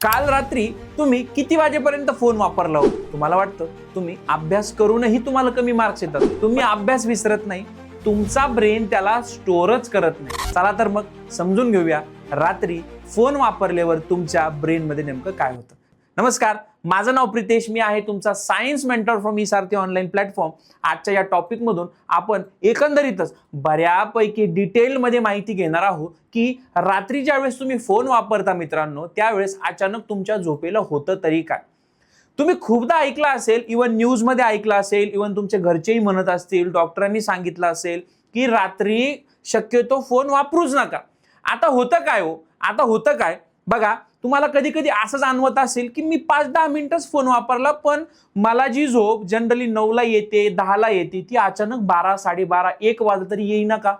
काल रात्री तुम्ही किती वाजेपर्यंत फोन वापरला हो? तुम्हाला वाटतं तुम्ही अभ्यास करूनही तुम्हाला कमी मार्क्स येतात. तुम्ही अभ्यास विसरत नाही, तुमचा ब्रेन त्याला स्टोअरच करत नाही. चला तर मग समजून घेऊया रात्री फोन वापरल्यावर तुमच्या ब्रेन मध्ये नेमकं काय होतं. नमस्कार, माझं नाव प्रितेश, मी आहे तुमचा science mentor from eSarathi online platform. आजच्या या टॉपिक मधून आपण एकंदरीतच बऱ्यापैकी डिटेलमध्ये माहिती घेणार आहोत की रात्री ज्यावेळेस तुम्ही फोन वापरता मित्रांनो, त्यावेळेस अचानक तुमच्या झोपेला होतं तरी काय. तुम्ही खूपदा ऐकलं असेल, इव्हन न्यूज मध्ये ऐकलं असेल, इव्हन तुमचे घरचेही म्हणत असतील, डॉक्टरांनी सांगितलं असेल की रात्री शक्यतो फोन वापरूच नका. आता होतं काय बघा, तुम्हाला कधी कधी असं जाणवत असेल की मी 5-10 मिनिटच फोन वापरला, पण मला जी झोप जनरली 9ला येते, 10ला येते, ती अचानक 12, 12:30, 1 वाजता तरी येईना का.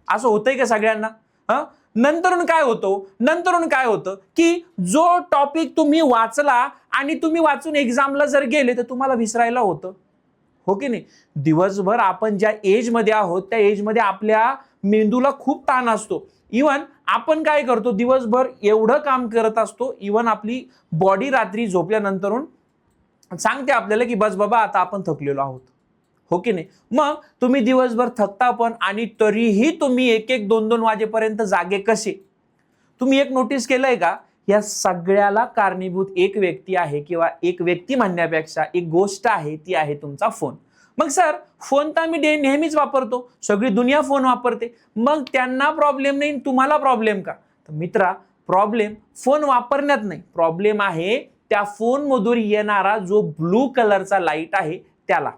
असं होतंय का सगळ्यांना? नंतरून काय होतं की जो टॉपिक तुम्ही वाचला आणि तुम्ही वाचून एक्झामला जर गेले तर तुम्हाला विसरायला होतं, हो की नाही. दिवसभर आपण ज्या एज मध्ये आहोत त्या एज मध्ये आपल्या मेंदूला खूप ताण असतो. इव्हन आपण काय करतो, दिवसभर एवढं काम करत असतो, इव्हन आपली बॉडी रात्री झोपल्यानंतर सांगते आपल्याला की बस बाबा आता आपण थकलेलो आहोत, हो की नाही. मग तुम्ही दिवसभर थकता पण, आणि तरीही तुम्ही 1-1, 2-2 वाजेपर्यंत जागे कसे. तुम्ही एक नोटीस केलंय का, या सगळ्याला कारणीभूत एक व्यक्ती आहे, किंवा एक व्यक्ती म्हणण्यापेक्षा एक गोष्ट आहे, ती आहे तुमचा फोन. मग सर, फोन तर आम्ही नेहमीच वापरतो, सगळी दुनिया फोन वापरते, मग त्यांना प्रॉब्लेम नाही, तुम्हाला प्रॉब्लेम का. तर मित्रा, प्रॉब्लेम फोन वापरण्यात नाही, प्रॉब्लेम आहे त्या फोन मधून येणारा जो ब्लू कलरचा लाईट आहे त्याला.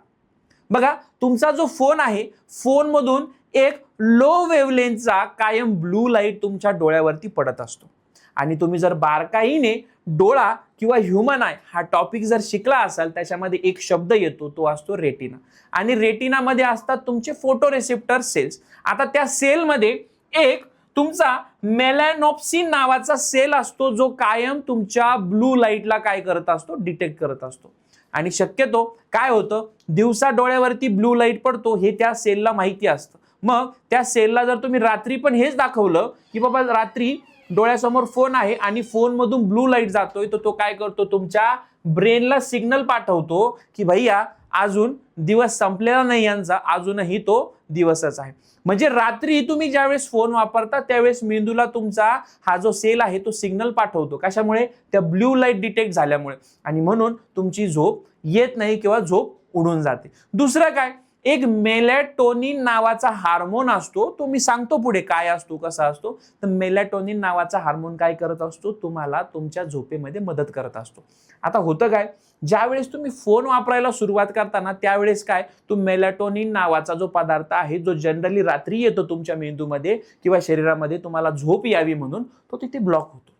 बघा, तुमचा जो फोन आहे, फोन मधून एक लो वेव्हलेंथचा कायम ब्लू लाईट तुमच्या डोळ्यावरती पडत असतो. आणि तुम्ही जर बारकाईने डोळा किंवा ह्युमन आय हा टॉपिक जर शिकला असाल, त्याच्यामध्ये एक शब्द येतो, तो असतो रेटिना. आणि रेटिनामध्ये असतात तुमचे फोटो रिसेप्टर सेल्स. आता त्या सेलमध्ये एक तुमचा मेलॅनॉप्सिन नावाचा सेल असतो, जो कायम तुमच्या ब्लू लाईटला काय करत असतो, डिटेक्ट करत असतो. आणि शक्यतो काय होतं, दिवसा डोळ्यावरती ब्लू लाईट पडतो हे त्या सेलला माहिती असतं. मग त्या सेलला जर तुम्ही रात्री पण हेच दाखवलं की बाबा रात्री डोळ्यासमोर फोन आहे आणि फोन मधून ब्लू लाईट जातोय, तर तो काय करतो, तुमच्या ब्रेनला सिग्नल पाठवतो की भैया अजून दिवस संपलेला नाही यांचा, अजूनही तो दिवसच आहे. म्हणजे रात्री तुम्ही ज्यावेळेस फोन वापरता त्यावेळेस मेंदूला तुमचा हा जो सेल आहे तो सिग्नल पाठवतो. कशामुळे? त्या ब्लू लाईट डिटेक्ट झाल्यामुळे. आणि म्हणून तुमची झोप येत नाही किंवा झोप उडून जाते. दुसरं काय, एक मेलॅटोनिन नावाचा हार्मोन असतो, तो मी सांगतो पुढे काय असतो, कसा असतो. तर मेलॅटोनिन नावाचा हार्मोन काय करत असतो, तुम्हाला तुमच्या झोपेमध्ये मदत करत असतो. आता होतं काय, ज्यावेळेस तुम्ही फोन वापरायला सुरुवात करताना त्यावेळेस काय, तो मेलॅटोनिन नावाचा जो पदार्थ आहे, जो जनरली रात्री येतो तुमच्या मेंदूमध्ये किंवा शरीरामध्ये तुम्हाला झोप यावी म्हणून, तो तिथे ब्लॉक होतो.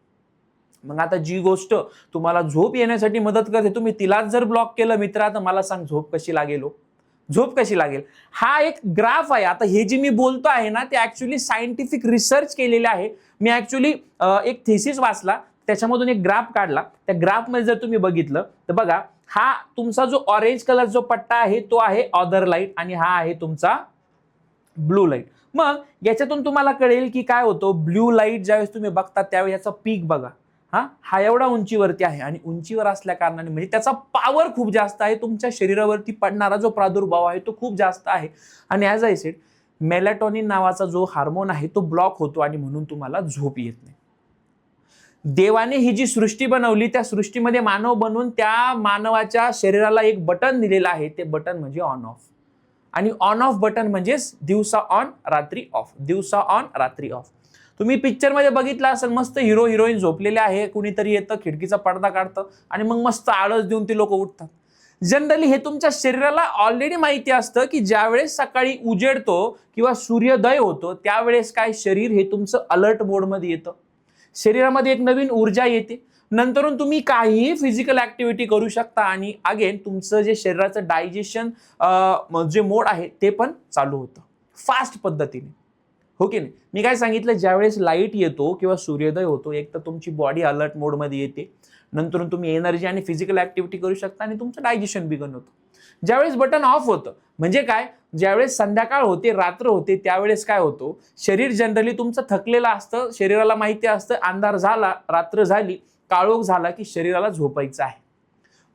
मग आता जी गोष्ट तुम्हाला झोप येण्यासाठी मदत करते, तुम्ही तिलाच जर ब्लॉक केलं मित्रा, तर मला सांग झोप कशी लागेल. झोप कशी लागेल. हा एक ग्राफ आहे. आता हे जे मी बोलतो आहे ना, ते ऍक्च्युली सायंटिफिक रिसर्च केलेले आहे. मी ऍक्च्युली एक थेसिस वाचला, त्याच्यामधून एक ग्राफ काढला. त्या ग्राफ मध्ये जर तुम्ही बघितलं तर बघा, हा तुमचा जो ऑरेंज कलर जो पट्टा आहे तो आहे ऑदर लाईट, आणि हा आहे तुमचा ब्लू लाईट. मग याच्यातून तुम्हाला कळेल की काय होतं, ब्लू लाईट ज्यावेळेस तुम्ही बघता त्यावेळेस याचा पीक बघा, हा एवढा उंचीवरती आहे, आणि उंचीवर असल्या कारणाने म्हणजे त्याचा पॉवर खूप जास्त आहे, तुमच्या शरीरावरती पडणारा जो प्रादुर्भाव आहे तो खूप जास्त आहे. आणि ॲज आय सेड, मेलॅटोनिन नावाचा जो हार्मोन आहे तो ब्लॉक होतो, आणि म्हणून तुम्हाला झोप येत नाही. देवाने ही जी सृष्टी बनवली, त्या सृष्टीमध्ये मानव बनवून त्या मानवाच्या शरीराला एक बटन दिलेलं आहे, ते बटन म्हणजे ऑन ऑफ. आणि ऑन ऑफ बटन म्हणजेच दिवसा ऑन रात्री ऑफ, दिवसा ऑन रात्री ऑफ. तुम्ही पिक्चर मध्ये बघितलं असेल, मस्त हिरो हिरोईन झोपलेले आहे, कुणीतरी येतं खिडकीचा पडदा काढतं आणि मग मस्त आळस देऊन ती लोक उठतात. जनरली हे तुमच्या शरीराला ऑलरेडी माहिती असतं की ज्यावेळेस सकाळी उजेडतो किंवा सूर्योदय होतो त्यावेळेस काय, शरीर हे तुमचं अलर्ट मोडमध्ये येतं, शरीरामध्ये एक नवीन ऊर्जा येते. नंतरून तुम्ही काहीही फिजिकल ऍक्टिव्हिटी करू शकता, आणि अगेन तुमचं जे शरीराचं डायजेशन जे मोड आहे ते पण चालू होतं फास्ट पद्धतीने, हो की नाही. मी काय सांगितलं, ज्यावेळेस लाईट येतो किंवा सूर्योदय होतो, एक तर तुमची बॉडी अलर्ट मोडमध्ये येते, नंतर तुम्ही एनर्जी आणि फिजिकल ऍक्टिव्हिटी करू शकता, आणि तुमचं डायजेशन बिगन होतं. ज्यावेळेस बटन ऑफ होतं म्हणजे काय, ज्यावेळेस संध्याकाळ होते, रात्र होते, त्यावेळेस काय होतो, शरीर जनरली तुमचं थकलेलं असतं, शरीराला माहिती असतं अंधार झाला, रात्र झाली, काळोख झाला की शरीराला झोपायचं आहे.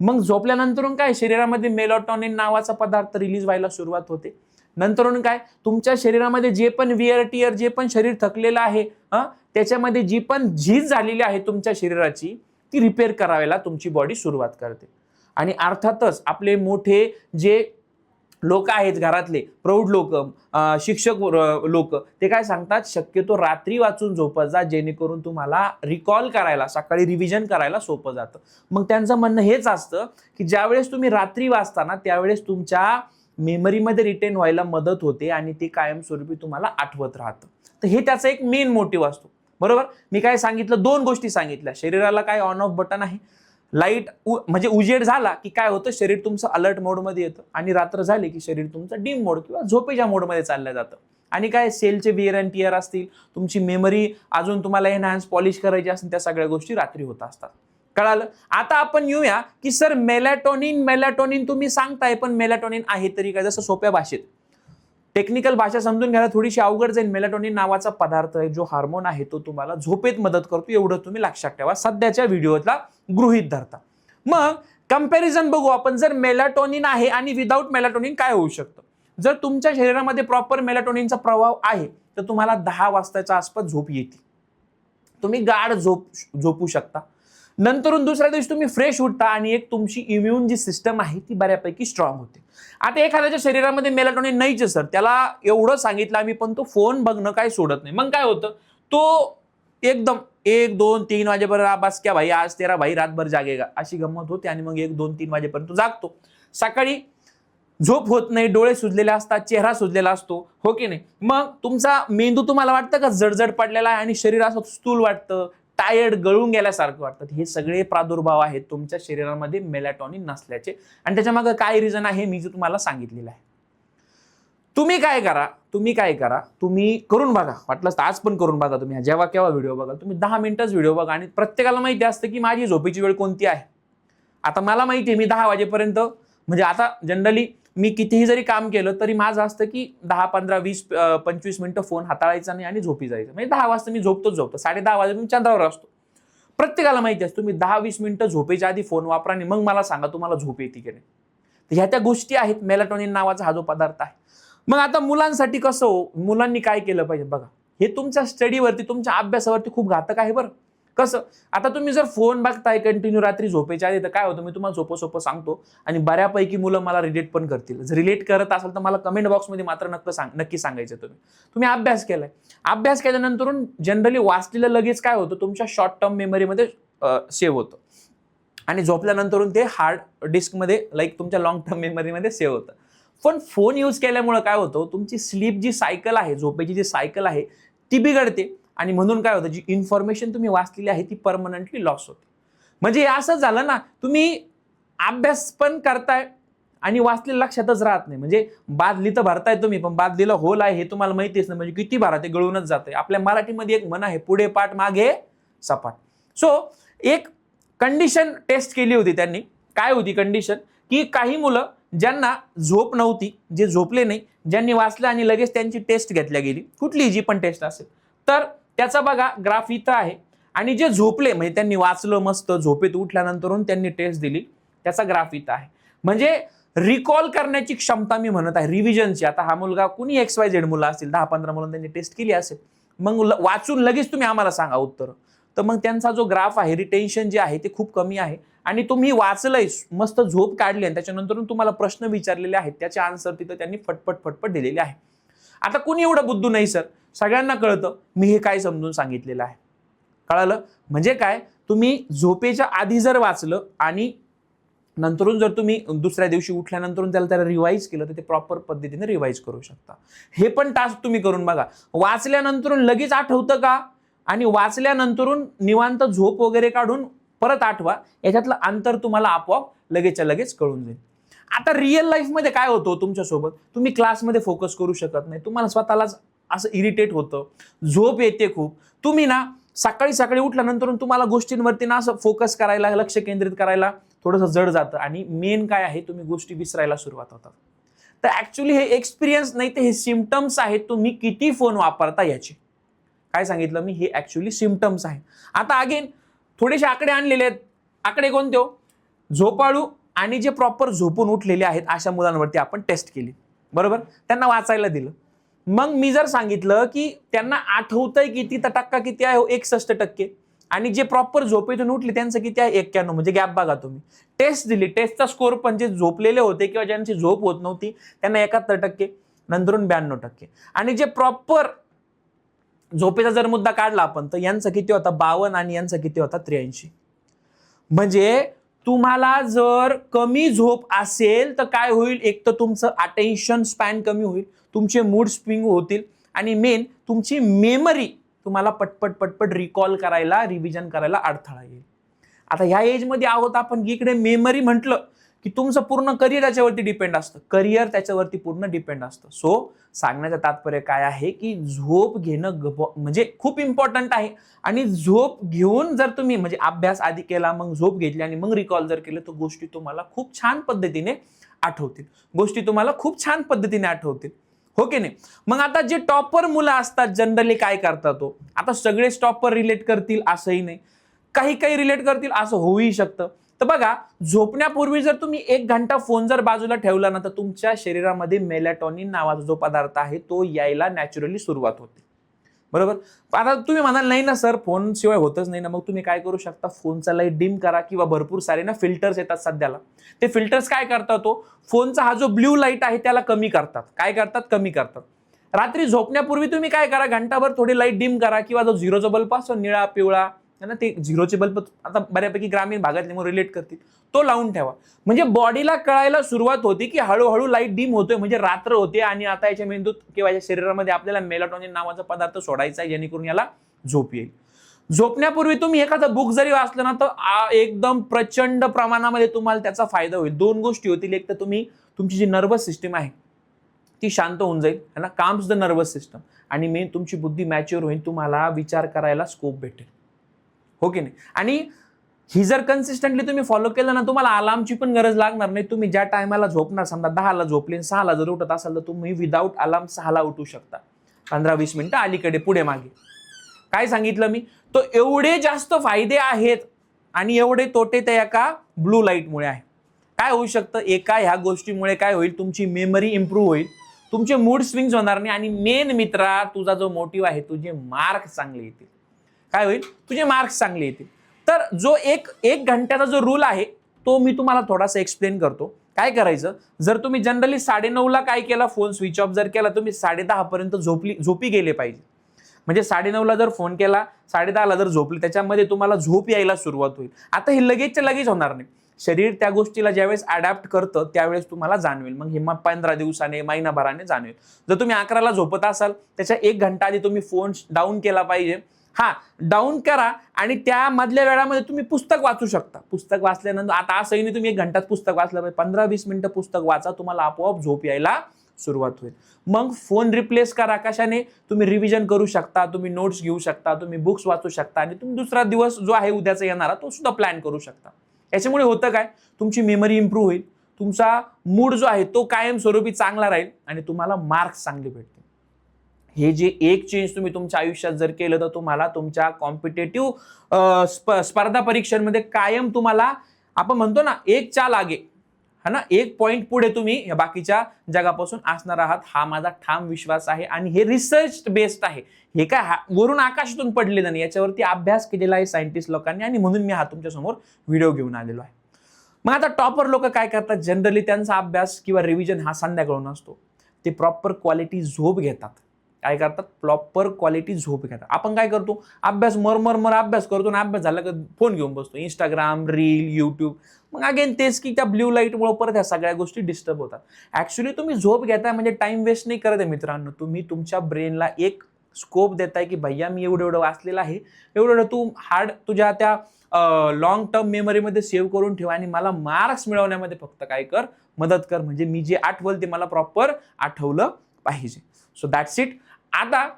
मग झोपल्यानंतर काय शरीरामध्ये मेलाटोनिन नावाचा पदार्थ रिलीज व्हायला सुरुवात होते. नंतर काय तुमच्या शरीरामध्ये जे पण विअर टिअर, जे पण शरीर थकलेलं आहे, त्याच्यामध्ये जी पण झीज झालेली आहे तुमच्या शरीराची, ती रिपेअर करायला तुमची बॉडी सुरुवात करते. आणि अर्थातच आपले मोठे जे लोक आहेत, घरातले प्रौढ लोक, शिक्षक लोक, ते काय सांगतात, शक्यतो रात्री वाचून झोपत जा, जेणेकरून तुम्हाला रिकॉल करायला, सकाळी रिव्हिजन करायला सोपं जातं. मग त्यांचं म्हणणं हेच असतं की ज्यावेळेस तुम्ही रात्री वाचता ना, त्यावेळेस तुमच्या मेमरीमध्ये रिटेन व्हायला मदत होते आणि ते कायमस्वरूपी तुम्हाला आठवत राहतं. तर हे त्याचा एक मेन मोटिव्ह असतो. बरोबर, मी काय सांगितलं, 2 गोष्टी सांगितल्या. शरीराला काय ऑन ऑफ बटन आहे, लाईट म्हणजे उजेड झाला की काय होतं, शरीर तुमचं अलर्ट मोडमध्ये येतं, आणि रात्र झाली की शरीर तुमचं डीम मोड किंवा झोपेच्या मोडमध्ये चाललं जातं. आणि काय सेलचे विअर अँड टिअर असतील, तुमची मेमरी अजून तुम्हाला एनहान्स पॉलिश करायची असतील, त्या सगळ्या गोष्टी रात्री होत असतात. कळालं? आता आपण येऊया की सर मेलॅटोनिन तुम्ही सांगताय, पण मेलॅटोनिन आहे तरी काय? जसं सोप्या भाषेत, टेक्निकल भाषा समजून घ्यायला थोडीशी अवघड जाईल. मेलॅटोनिन नावाचा पदार्थ आहे, जो हार्मोन आहे, तो तुम्हाला झोपेत मदत करतो, एवढं तुम्ही लक्षात ठेवा. सध्याच्या व्हिडिओला गृहीत धरता. मग कंपॅरिझन बघू आपण. जर मेलॅटोनिन आहे आणि विदाऊट मेलॅटोनिन काय होऊ शकतं? जर तुमच्या शरीरामध्ये प्रॉपर मेलॅटोनिनचा प्रभाव आहे, तर तुम्हाला 10 वाजताच्या आसपास झोप येते, तुम्ही गाढ झोपू शकता. नंतरून दुसऱ्या दिवशी तुम्ही फ्रेश उठता आणि एक तुमची इम्युन जी सिस्टम आहे ती बऱ्यापैकी स्ट्रॉंग होते. आता एखाद्याच्या शरीरामध्ये मेलॅटोनिन नाहीच सर, त्याला एवढं सांगितलं आम्ही, पण तो फोन बघणं काय सोडत नाही. मग काय होतं, तो एकदम 1, 2, 3 वाजेपर्यंत, बस क्या भाई आज तेरा भाई रातभर जागेगा, अशी गंमत होते. आणि मग 1, 2, 3 वाजेपर्यंत जागतो. सकाळी झोप होत नाही, डोळे सुजलेले असतात, चेहरा सुजलेला असतो, हो की नाही? मग तुमचा मेंदू, तुम्हाला वाटतं का जडजड पडलेला आहे आणि शरीर असं स्थूल वाटतं, टायर्ड, गळून गेल्यासारखं वाटतं. हे सगळे प्रादुर्भाव आहेत तुमच्या शरीरामध्ये मेलॅटोनिन नसल्याचे. आणि त्याच्यामागे काय रिझन आहे मी जे तुम्हाला सांगितलेलं आहे. तुम्ही काय करा, तुम्ही करून बघा, वाटलं तर आज पण करून बघा. तुम्ही जेव्हा केव्हा व्हिडिओ बघा, तुम्ही 10 मिनिटच व्हिडिओ बघा. आणि प्रत्येकाला माहिती असतं की माझी झोपेची वेळ कोणती आहे. आता मला माहिती आहे, मी 10 वाजेपर्यंत, म्हणजे आता जनरली मी कितीही जरी काम केलं तरी माझं असतं की 10, 15, 20, 25 मिनिटं फोन हाताळायचा नाही आणि झोपी जायचं. म्हणजे 10 वाजता मी झोपतो. 10:30 वाजता मी चंद्रावर असतो. प्रत्येकाला माहिती असतं, तुम्ही 10-20 मिनिटं झोपेच्या आधी फोन वापरा आणि मग मला सांगा तुम्हाला झोप येते की नाही. तर ह्या त्या गोष्टी आहेत, मेलॅटोनिन नावाचा हा जो पदार्थ आहे. मग आता मुलांसाठी कसं हो, मुलांनी काय केलं पाहिजे बघा. हे तुमच्या स्टडीवरती, तुमच्या अभ्यासावरती खूप घातक आहे बरं. कसं, आता तुम्ही जर फोन बघताय कंटिन्यू रात्री झोपेच्या आधी, तर काय होतं, मी तुम्हाला सोपं सांगतो आणि बऱ्यापैकी मुलं मला रिलेट पण करतील. जर रिलेट करत असाल तर मला कमेंट बॉक्समध्ये मात्र नक्की सांगायचं. तुम्ही अभ्यास केलाय, अभ्यास केल्यानंतर जनरली वाचलेलं लगेच काय होतं, तुमच्या शॉर्ट टर्म मेमरीमध्ये सेव्ह होतं आणि झोपल्यानंतर ते हार्ड डिस्कमध्ये, लाईक तुमच्या लॉंग टर्म मेमरीमध्ये सेव्ह होतं. पण फोन यूज केल्यामुळे काय होतं, तुमची स्लीप जी सायकल आहे, झोपेची जी सायकल आहे, ती बिघडते. आणि म्हणून काय होतं, जी इन्फॉर्मेशन तुम्ही वाचलेली आहे ती परमनंटली लॉस होते. म्हणजे असं झालं ना, तुम्ही अभ्यास पण करताय आणि वाचलेलं लक्षातच राहत नाही. म्हणजे बादली तर भरताय तुम्ही, पण बादलीला होल आहे हे तुम्हाला माहितीच नाही, म्हणजे किती भरा ते गळूनच जाते. आपल्या मराठीमध्ये एक म्हण आहे, पुढे पाठ मागे सपाट. सो एक कंडिशन टेस्ट केली होती त्यांनी. काय होती कंडिशन, की काही मुलं ज्यांना झोप नव्हती, जे झोपले नाही, ज्यांनी वाचलं आणि लगेच त्यांची टेस्ट घेतल्या गेली, कुठली जी पण टेस्ट असेल, तर त्याचा बघा ग्राफ इथं आहे. आणि जे झोपले, म्हणजे त्यांनी वाचलं मस्त, झोपेत उठल्यानंतर त्यांनी टेस्ट दिली, त्याचा ग्राफ इथं आहे. म्हणजे रिकॉल करण्याची क्षमता मी म्हणत आहे, रिव्हिजनची. आता हा मुलगा, कुणी XYZ मुलं असतील, 10-15 मुलं त्यांनी टेस्ट केली असेल, मग वाचून लगेच तुम्ही आम्हाला सांगा उत्तर. तर मग त्यांचा जो ग्राफ आहे, रिटेन्शन जे आहे ते खूप कमी आहे. आणि तुम्ही वाचलंय, मस्त झोप काढली आणि त्याच्यानंतर तुम्हाला प्रश्न विचारलेले आहेत, त्याचे आन्सर तिथं त्यांनी फटफट दिलेले आहे. आता कुणी एवढं बुद्धू नाही सर, सगळ्यांना कळतं मी हे काय समजून सांगितलेलं आहे. कळालं? म्हणजे काय, तुम्ही झोपेच्या आधी जर वाचलं आणि नंतरून जर तुम्ही दुसऱ्या दिवशी उठल्यानंतर त्याला रिवाईज केलं, तर ते प्रॉपर पद्धतीने रिवाईज करू शकता. हे पण टास्क तुम्ही करून बघा. वाचल्यानंतर लगेच आठवतं का, आणि वाचल्यानंतर निवांत झोप वगैरे काढून परत आठवा, याच्यातलं अंतर तुम्हाला आपोआप लगेचच्या लगेच कळून जाईल. आता रिअल लाईफ मध्ये काय होतं तुमच्यासोबत, तुम्ही क्लासमध्ये फोकस करू शकत नाही, तुम्हाला स्वतःलाच असं इरिटेट होतं, झोप येते खूप. तुम्ही ना सकाळी उठल्यानंतर तुम्हाला गोष्टींवरती ना असं फोकस करायला, लक्ष केंद्रित करायला थोडंसं जड जातं आणि मेन काय आहे, तुम्ही गोष्टी विसरायला सुरुवात होतात. तर ऍक्च्युली हे एक्सपिरियन्स नाही, ते हे सिम्पटम्स आहेत तुम्ही किती फोन वापरता याचे. काय सांगितलं मी, हे ऍक्च्युली सिम्पटम्स आहे. आता अगेन थोडेसे आकडे आणलेले आहेत. आकडे कोणते हो? झोपाळू आणि जे प्रॉपर झोपून उठलेले आहेत अशा मुलांवरती आपण टेस्ट केली, बरोबर. त्यांना वाचायला दिलं. मग मी जर सांगितलं की त्यांना आठवतंय किती, तर टक्का किती आहे? 61%. आणि जे प्रॉपर झोपेतून उठले त्यांचं किती आहे? 91. म्हणजे गॅप बघा तुम्ही. टेस्ट दिली, टेस्टचा स्कोर पण जे झोपलेले होते किंवा ज्यांची झोप होत नव्हती त्यांना 71%, नंतरून 92%. आणि जे प्रॉपर झोपेचा जर मुद्दा काढला आपण तर यांचा किती होता? 52 आणि यांचा किती होता? 83. म्हणजे तुम्हाला जर कमी झोप असेल तर काय होईल? एक तर तुमचं अटेन्शन स्पॅन कमी होईल, तुमचे मूड स्विंग होतील आणि मेन तुमची मेमरी तुम्हाला पटपट पटपट रिकॉल करायला, रिव्हिजन करायला अडथळा येईल. आता ह्या एज मध्ये आहोत आपण की इकडे मेमरी म्हटलं की तुमचं पूर्ण करिअर त्याच्यावरती डिपेंड असतं, करिअर त्याच्यावरती पूर्ण डिपेंड असतं. सो सांगण्याचं तात्पर्य काय आहे की झोप घेणं म्हणजे खूप इम्पॉर्टंट आहे. आणि झोप घेऊन जर तुम्ही म्हणजे अभ्यास आधी केला, मग झोप घेतली आणि मग रिकॉल जर केलं तर गोष्टी तुम्हाला खूप छान पद्धतीने आठवतील, गोष्टी तुम्हाला खूप छान पद्धतीने आठवतील, हो की नाही. मग आता जे टॉपर मुलं असतात जनरली काय करतात तो, आता सगळेच टॉपर रिलेट करतील असंही नाही, काही काही रिलेट करतील असं होऊही शकतं. तर बघा, झोपण्यापूर्वी जर तुम्ही 1 घंटा फोन जर बाजूला ठेवला ना तर तुमच्या शरीरामध्ये मेलॅटॉनिन नावाचा जो पदार्थ आहे तो यायला नॅचरली सुरुवात होते, बरोबर. आता तुम्ही म्हणाल नाही ना सर फोन शिवाय होतच नाही ना, मग तुम्ही काय करू शकता? फोनचा लाईट डिम करा किंवा भरपूर सारे ना फिल्टर्स येतात सध्याला. ते फिल्टर्स काय करतात? तो फोनचा हा जो ब्ल्यू लाईट आहे त्याला कमी करतात. काय करतात? कमी करतात. रात्री झोपण्यापूर्वी तुम्ही काय करा? घंटाभर थोडी लाईट डिम करा किंवा जो झिरोचा बल्ब असतो निळा पिवळा ना, ते झिरोचे बल्ब आता बऱ्यापैकी ग्रामीण भागातले मग रिलेट करतील, तो लावून ठेवा. म्हणजे बॉडीला कळायला सुरुवात होती की हळूहळू लाईट डिम होतोय, म्हणजे रात्र होते आणि आता याच्या मेंदूत किंवा याच्या शरीरामध्ये आपल्याला मेलाटोनिन नावाचा पदार्थ सोडायचा आहे जेणेकरून याला झोप येईल. झोपण्यापूर्वी तुम्ही एखादा बुक जरी वाचलं ना तर एकदम प्रचंड प्रमाणामध्ये तुम्हाला त्याचा फायदा होईल. 2 गोष्टी होतील. एक तर तुमची जी नर्वस सिस्टीम आहे ती शांत होऊन जाईल, है ना, काम्स द नर्वस सिस्टम. आणि मेन तुमची बुद्धी मॅच्युअर होईल, तुम्हाला विचार करायला स्कोप भेटेल, हो की नाही. आणि ही जर कन्सिस्टंटली तुम्ही फॉलो केलं ना तुम्हाला अलार्मची पण गरज लागणार नाही. तुम्ही ज्या टायमाला झोपणार, समजा 10ला झोपले 6ला जर उठत असाल तर तुम्ही विदाऊट अलार्म 6ला उठू शकता, 15-20 मिनिटं अलीकडे पुढे मागे. काय सांगितलं मी? तो एवढे जास्त फायदे आहेत आणि एवढे तोटे त्या एका ब्लू लाईटमुळे आहे. काय होऊ शकतं? एका ह्या गोष्टीमुळे काय होईल? तुमची मेमरी इम्प्रूव्ह होईल, तुमचे मूड स्विंग्स होणार नाही आणि मेन मित्रा तुझा जो मोटिव्ह आहे, तुझे मार्क चांगले येतील. काय होईल? तुझे मार्क्स चांगले येतील. तर जो एक घंट्याचा जो रूल आहे तो मी तुम्हाला थोडासा एक्सप्लेन करतो. काय करायचं? जर तुम्ही जनरली 9:30ला काय केला, फोन स्विच ऑफ जर केला, तुम्ही 10:30 पर्यंत झोपी गेले पाहिजे. म्हणजे 9:30ला जर फोन केला, 10:30ला जर झोपले, त्याच्यामध्ये तुम्हाला झोप यायला सुरुवात होईल. आता हे लगेचच्या लगेच होणार नाही. शरीर त्या गोष्टीला ज्यावेळेस अडॅप्ट करतं त्यावेळेस तुम्हाला जाणवेल. मग हे 15 दिवसाने, महिनाभराने जाणवेल. जर तुम्ही 11ला झोपत असाल त्याच्या 1 घंटा आधी तुम्ही फोन डाऊन केला पाहिजे. हा, डाऊन करा आणि त्या मधल्या वेळामध्ये तुम्ही पुस्तक वाचू शकता. पुस्तक वाचल्यानंतर आता असंही नाही तुम्ही 1 घंटात पुस्तक वाचलं पाहिजे, 15-20 मिनिटं पुस्तक वाचा, तुम्हाला आपोआप झोप यायला सुरुवात होईल. मग फोन रिप्लेस करा. कशाने? तुम्ही रिव्हिजन करू शकता, तुम्ही नोट्स घेऊ शकता, तुम्ही बुक्स वाचू शकता आणि तुम्ही दुसरा दिवस जो आहे उद्याचा येणारा तो सुद्धा प्लॅन करू शकता. याच्यामुळे होतं काय? तुमची मेमरी इम्प्रूव्ह होईल, तुमचा मूड जो आहे तो कायमस्वरूपी चांगला राहील आणि तुम्हाला मार्क्स चांगले भेटतील. हे जे एक चेंज तुम्ही तुमच्या आयुष्यात जर केलं तर तुम्हाला तुमच्या कॉम्पिटेटिव्ह स्पर्धा परीक्षांमध्ये कायम तुम्हाला आपण म्हणतो ना एक चाल आगे, है ना, 1 पॉइंट पुढे तुम्ही या बाकीच्या जगापासून असणार आहात, हा माझा ठाम विश्वास आहे. आणि हे रिसर्च बेस्ड आहे, हे काय वरून आकाशातून पडलेलं नाही, याच्यावरती अभ्यास केलेला आहे सायंटिस्ट लोकांनी आणि म्हणून मी हा तुमच्या समोर व्हिडिओ घेऊन आलेलो आहे. मग आता टॉपर लोक काय करतात? जनरली त्यांचा अभ्यास किंवा रिव्हिजन हा संध्याकाळून असतो. ते प्रॉपर क्वालिटी झोप घेतात. काय करतात? प्रॉपर क्वालिटी झोप घेतात. आपण काय करतो? अभ्यास मर अभ्यास करतो आणि अभ्यास झाला की फोन घेऊन बसतो, इंस्टाग्राम, रील, युट्यूब. मग अगेन तेच की त्या ब्ल्यू लाईटमुळे परत ह्या सगळ्या गोष्टी डिस्टर्ब होतात. ऍक्च्युली तुम्ही झोप घेताय म्हणजे टाइम वेस्ट नाही करत आहे मित्रांनो. तुम्ही तुमच्या ब्रेनला एक स्कोप देताय की भैया मी एवढं वाचलेलं आहे, एवढं तू हार्ड तुझ्या त्या लॉंग टर्म मेमरीमध्ये सेव्ह करून ठेवा आणि मला मार्क्स मिळवण्यामध्ये फक्त काय कर? मदत कर. म्हणजे मी जे आठवल ते मला प्रॉपर आठवलं पाहिजे. So that's it. आता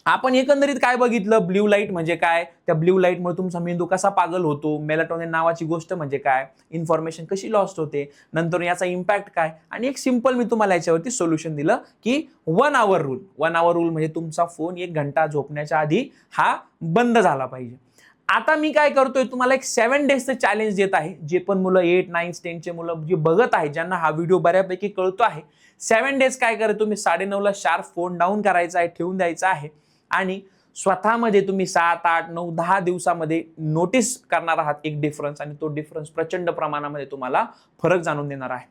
आपण एकंदरीत काय बघितलं? ब्ल्यू लाईट म्हणजे काय, त्या ब्ल्यू लाईटमुळे तुमचा मेंदू कसा पागल होतो, मेलाटोनिन नावाची गोष्ट म्हणजे काय, इन्फॉर्मेशन कशी लॉस्ट होते, नंतर याचा इम्पॅक्ट काय, आणि एक सिंपल मी तुम्हाला याच्यावरती सोल्युशन दिलं की 1 आवर रूल. 1 आवर रूल म्हणजे तुमचा फोन 1 घंटा झोपण्याच्या आधी हा बंद झाला पाहिजे. आता मी काय करतोय, तुम्हाला एक 7 डेजचं चॅलेंज देत आहे. जे पण मुलं 8, 9, 10चे मुलं जे बघत आहे, ज्यांना हा व्हिडिओ बऱ्यापैकी कळतो आहे, 7 डेज काय करा, तुम्ही 9:30ला शार्प फोन डाऊन करायचा आहे, ठेवून द्यायचा आहे आणि स्वतःमध्ये तुम्ही 7, 8, 9, 10 दिवसामध्ये नोटीस करणार आहात एक डिफरन्स, आणि तो डिफरन्स प्रचंड प्रमाणामध्ये तुम्हाला फरक जाणून देणार आहे.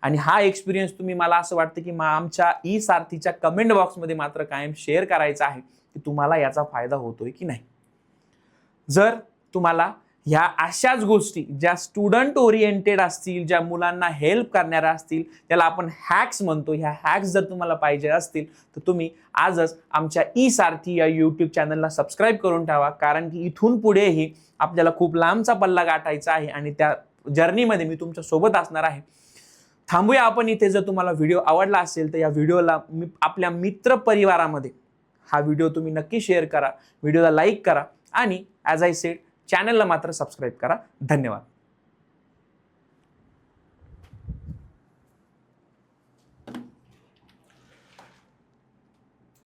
आणि हा एक्सपिरियन्स तुम्ही, मला असं वाटतं की आमच्या ई सारथीच्या कमेंट बॉक्समध्ये मात्र कायम शेअर करायचा आहे की तुम्हाला याचा फायदा होतोय की नाही. जर तुम्हाला ह्या अशाच गोष्टी ज्या स्टुडंट ओरिएंटेड असतील, ज्या मुलांना हेल्प करणाऱ्या असतील, त्याला आपण हॅक्स म्हणतो, ह्या हॅक्स जर तुम्हाला पाहिजे असतील तर तुम्ही आजच आमच्या ई सारथी या यूट्यूब चॅनलला सबस्क्राईब करून ठेवा, कारण की इथून पुढेही आपल्याला खूप लांबचा पल्ला गाठायचा आहे आणि त्या जर्नीमध्ये मी तुमच्या सोबत असणार आहे. थांबूया आपण इथे. जर तुम्हाला व्हिडिओ आवडला असेल तर या व्हिडिओला आपल्या मित्र परिवारामध्ये हा व्हिडिओ तुम्ही नक्की शेअर करा, व्हिडिओला लाईक करा आणि ॲज आय सेड चॅनलला मात्र सबस्क्राईब करा. धन्यवाद.